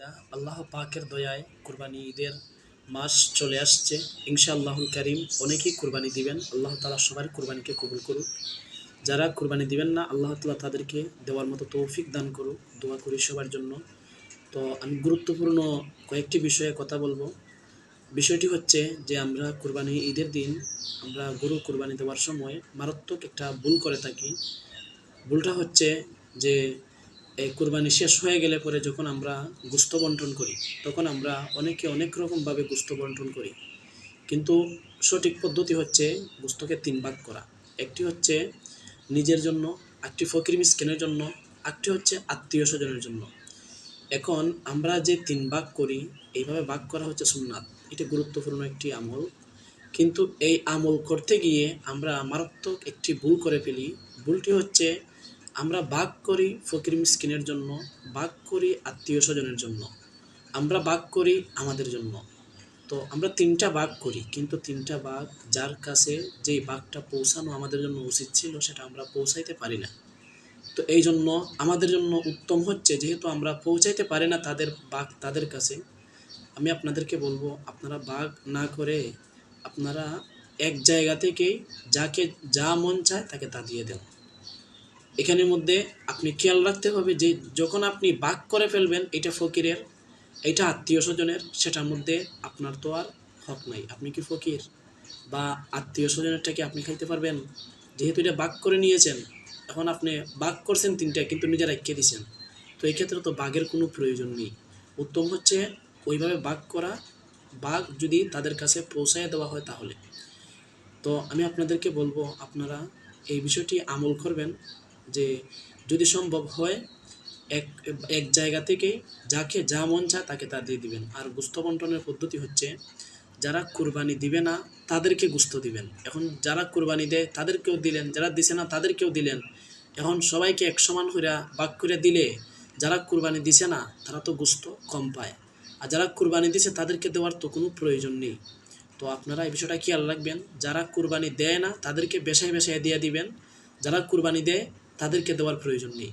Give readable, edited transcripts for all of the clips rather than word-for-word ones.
আলহামদুলিল্লাহ, আল্লাহ পাকের দয়ায় কুরবানি ঈদের মাস চলে আসছে। ইনশাআল্লাহুল কারীম অনেকেই কুরবানি দিবেন। আল্লাহ তাআলা সবার কুরবানিকে কবুল করুক। যারা কুরবানি দিবেন না, আল্লাহ তাআলা তাদেরকে দেওয়ার মতো তৌফিক দান করুক। দোয়া করি সবার জন্য। তো আমি গুরুত্বপূর্ণ কয়েকটি বিষয়ে কথা বলবো। বিষয়টি হচ্ছে যে আমরা কুরবানি ঈদের দিন আমরা গরু কুরবানি দেওয়ার সময় মারাত্মক একটা ভুল করে থাকি। ভুলটা হচ্ছে যে এই কুরবানি শেষ হয়ে গেলে পরে যখন আমরা গোশত বন্টন করি, তখন আমরা অনেকে অনেক রকমভাবে গোশত বন্টন করি। কিন্তু সঠিক পদ্ধতি হচ্ছে গোশতকে ৩ ভাগ করা। একটি হচ্ছে নিজের জন্য, একটি ফকির মিসকিনের জন্য, একটি হচ্ছে আত্মীয়-স্বজনের জন্য। এখন আমরা যে ৩ ভাগ করি, এইভাবে ভাগ করা হচ্ছে সুন্নাত। এটি গুরুত্বপূর্ণ একটি আমল। কিন্তু এই আমল করতে গিয়ে আমরা মারাত্মক একটি ভুল করে ফেলি। ভুলটি হচ্ছে আমরা ভাগ করি ফকির মিসকিনের জন্য, ভাগ করি আত্মীয়-স্বজনের জন্য, আমরা ভাগ করি আমাদের জন্য। তো আমরা ৩টা ভাগ করি, কিন্তু ৩টা ভাগ যার কাছে যেই ভাগটা পৌঁছানো আমাদের জন্য উচিত ছিল সেটা আমরা পৌঁছাইতে পারি না। তো এই জন্য আমাদের জন্য উত্তম হচ্ছে, যেহেতু আমরা পৌঁছাইতে পারি না তাদের ভাগ তাদের কাছে, আমি আপনাদেরকে বলবো আপনারা ভাগ না করে আপনারা এক জায়গা থেকেই যাকে যা মন চায় তাকে তা দিয়ে দেন। এখানের মধ্যে আপনি খেয়াল রাখতে হবে যে যখন আপনি ভাগ করে ফেলবেন এটা ফকিরের, এটা আত্মীয়-স্বজনের, সেটার মধ্যে আপনার তো আর হক নাই। আপনি কি ফকির? বা আত্মীয়-স্বজনেরটা কি আপনি খাইতে পারবেন? যেহেতু এটা ভাগ করে নিয়েছেন, এখন আপনি ভাগ করছেন ৩টা কিন্তু নিজে রাইখা দিছেন। তো এই ক্ষেত্রে তো ভাগের কোনো প্রয়োজন নেই। উত্তম হচ্ছে ওইভাবে ভাগ করা, ভাগ যদি তাদের কাছে পৌঁছায় দেওয়া হয় তাহলে। তো আমি আপনাদেরকে বলবো আপনারা এই বিষয়টি আমল করবেন যে যদি সম্ভব হয় এক এক জায়গা থেকে যাকে যা মন চায় তাকে তা দিয়ে দিবেন। আর গোশত বন্টনের পদ্ধতি হচ্ছে যারা কুরবানি দিবে না তাদেরকে গোশত দিবেন। এখন যারা কুরবানি দেয় তাদেরকেও দিলেন, যারা দিছে না তাদেরকেও দিলেন। এখন সবাইকে এক সমান কইরা ভাগ করে দিলে যারা কুরবানি দিছে না তারা তো গোশত কম পায়, আর যারা কুরবানি দিছে তাদেরকে দেওয়ার তো কোনো প্রয়োজন নেই। তো আপনারা এই বিষয়টা খেয়াল রাখবেন, যারা কুরবানি দেয় না তাদেরকে বেশায় বেশায় দিয়ে দিবেন, যারা কুরবানি দেয় তাদেরকে দেওয়ার প্রয়োজন নেই।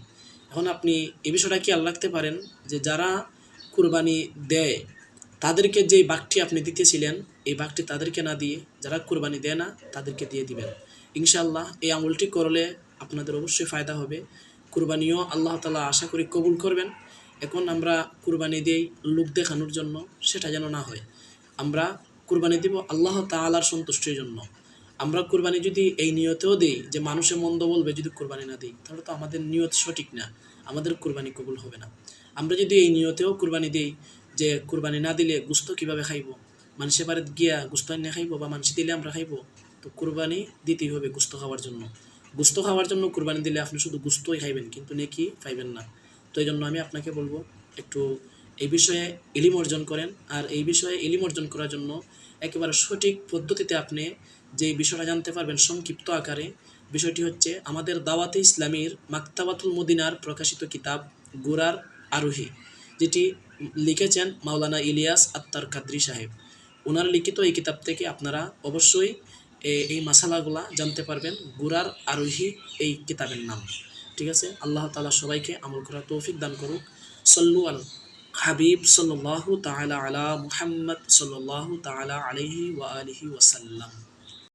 এখন আপনি এই বিষয়টা খেয়াল রাখতে পারেন যে যারা কুরবানি দেয় তাদেরকে যেই ভাগটি আপনি দিতেছিলেন এই ভাগটি তাদেরকে না দিয়ে যারা কুরবানি দেয় না তাদেরকে দিয়ে দিবেন। ইনশাআল্লাহ এই আমলটি করলে আপনাদের অবশ্যই ফায়দা হবে। কুরবানিও আল্লাহ তাআলা আশা করি কবুল করবেন। এখন আমরা কুরবানি দেই লোক দেখানোর জন্য, সেটা যেন না হয়। আমরা কুরবানি দিব আল্লাহ তাআলার সন্তুষ্টির জন্য। আমরা কুরবানি যদি এই নিয়তেও দেই যে মানুষে মন্দ বলবে যদি কুরবানি না দিই, তাহলে তো আমাদের নিয়ত সঠিক না, আমাদের কুরবানি কবুল হবে না। আমরা যদি এই নিয়তেও কুরবানি দেই যে কুরবানি না দিলে গোশত কীভাবে খাইব, মানুষের বাড়িতে গিয়া গোশত এনে খাইব বা মানুষ দিলে আমরা খাইব? তো কুরবানি দিতেই হবে গোশত খাওয়ার জন্য। গোশত খাওয়ার জন্য কুরবানি দিলে আপনি শুধু গোশতই খাইবেন কিন্তু নেকি পাইবেন না। তো এই জন্য আমি আপনাকে বলবো একটু এই বিষয়ে ইলম অর্জন করেন। আর এই বিষয়ে ইলম অর্জন করার জন্য একেবারে সঠিক পদ্ধতিতে আপনি যে বিষয়টা জানতে পারবেন সংক্ষিপ্ত আকারে, বিষয়টি হচ্ছে আমাদের দাওয়াতে ইসলামীর মাকতাবাতুল মদিনার প্রকাশিত কিতাব গোরার আরোহী, যেটি লিখেছেন মাওলানা ইলিয়াস আত্মার কাদরি সাহেব। ওনার লিখিত এই কিতাব থেকে আপনারা অবশ্যই এই মাসালাগুলা জানতে পারবেন। গোরার আরোহী এই কিতাবের নাম। ঠিক আছে, আল্লাহ তাআলা সবাইকে আমল করার তৌফিক দান করুক। সল্লু আল হাবিব সাল্লাল্লাহু তাআলা আলা মুহাম্মদ সাল্লাল্লাহু তাআলা আলাইহি ওয়া আলিহি ওয়াসাল্লাম।